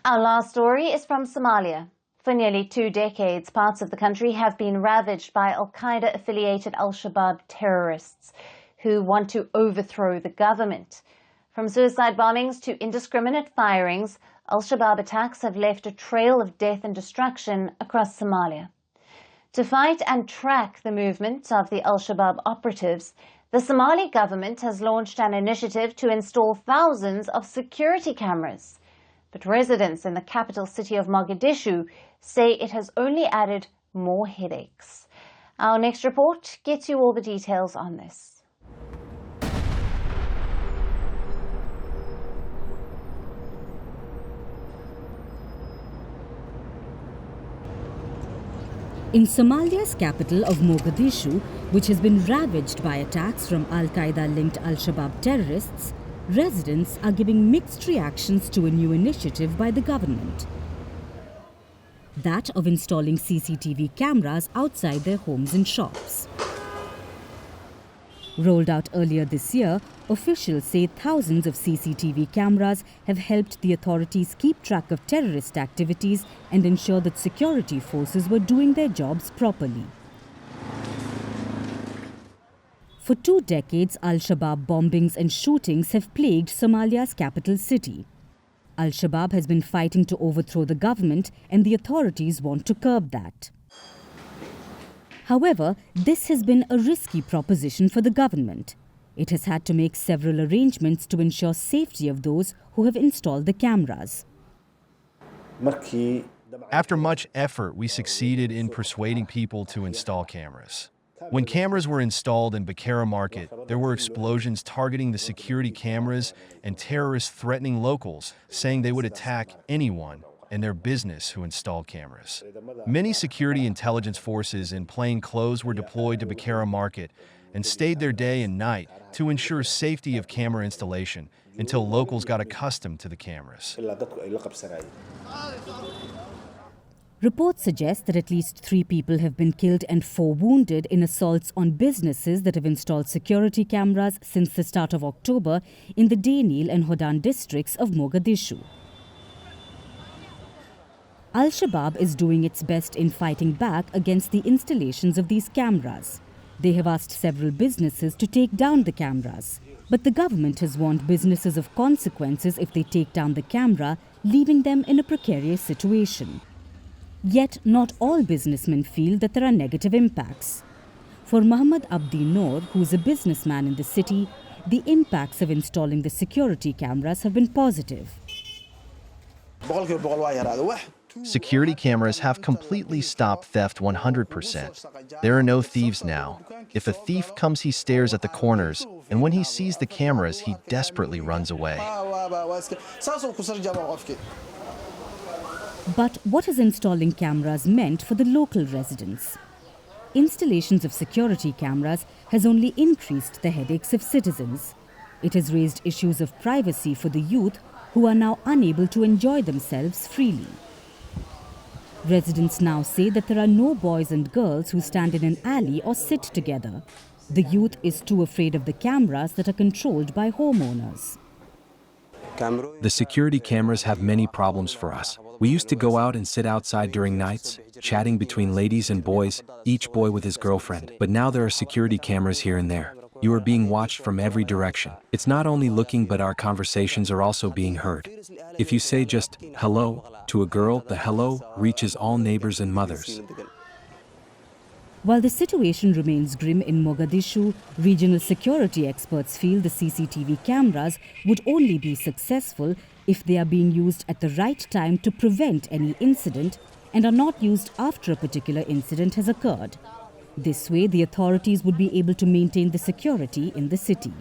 Our last story is from Somalia. For nearly 2 decades, parts of the country have been ravaged by Al-Qaeda-affiliated Al-Shabaab terrorists who want to overthrow the government. From suicide bombings to indiscriminate firings, Al-Shabaab attacks have left a trail of death and destruction across Somalia. To fight and track the movement of the Al-Shabaab operatives, the Somali government has launched an initiative to install thousands of security cameras. But residents in the capital city of Mogadishu say it has only added more headaches. Our next report gets you all the details on this. In Somalia's capital of Mogadishu, which has been ravaged by attacks from Al-Qaeda-linked Al-Shabaab terrorists, residents are giving mixed reactions to a new initiative by the government. That of installing CCTV cameras outside their homes and shops. Rolled out earlier this year, officials say thousands of CCTV cameras have helped the authorities keep track of terrorist activities and ensure that security forces were doing their jobs properly. For 2 decades, Al-Shabaab bombings and shootings have plagued Somalia's capital city. Al-Shabaab has been fighting to overthrow the government, and the authorities want to curb that. However, this has been a risky proposition for the government. It has had to make several arrangements to ensure safety of those who have installed the cameras. After much effort, we succeeded in persuading people to install cameras. When cameras were installed in Bakara Market, there were explosions targeting the security cameras and terrorists threatening locals, saying they would attack anyone and their business who installed cameras. Many security intelligence forces in plain clothes were deployed to Bakara Market and stayed there day and night to ensure safety of camera installation until locals got accustomed to the cameras. Reports suggest that at least 3 people have been killed and 4 wounded in assaults on businesses that have installed security cameras since the start of October in the Daynil and Hodan districts of Mogadishu. Al-Shabaab is doing its best in fighting back against the installations of these cameras. They have asked several businesses to take down the cameras. But the government has warned businesses of consequences if they take down the camera, leaving them in a precarious situation. Yet, not all businessmen feel that there are negative impacts. For Muhammad Abdi Noor, who is a businessman in the city, the impacts of installing the security cameras have been positive. Security cameras have completely stopped theft 100%. There are no thieves now. If a thief comes, he stares at the corners, and when he sees the cameras, he desperately runs away. But what has installing cameras meant for the local residents? Installations of security cameras has only increased the headaches of citizens. It has raised issues of privacy for the youth who are now unable to enjoy themselves freely. Residents now say that there are no boys and girls who stand in an alley or sit together. The youth is too afraid of the cameras that are controlled by homeowners. The security cameras have many problems for us. We used to go out and sit outside during nights, chatting between ladies and boys, each boy with his girlfriend. But now there are security cameras here and there. You are being watched from every direction. It's not only looking, but our conversations are also being heard. If you say just hello to a girl, the hello reaches all neighbors and mothers. While the situation remains grim in Mogadishu, regional security experts feel the CCTV cameras would only be successful if they are being used at the right time to prevent any incident and are not used after a particular incident has occurred. This way, the authorities would be able to maintain the security in the city.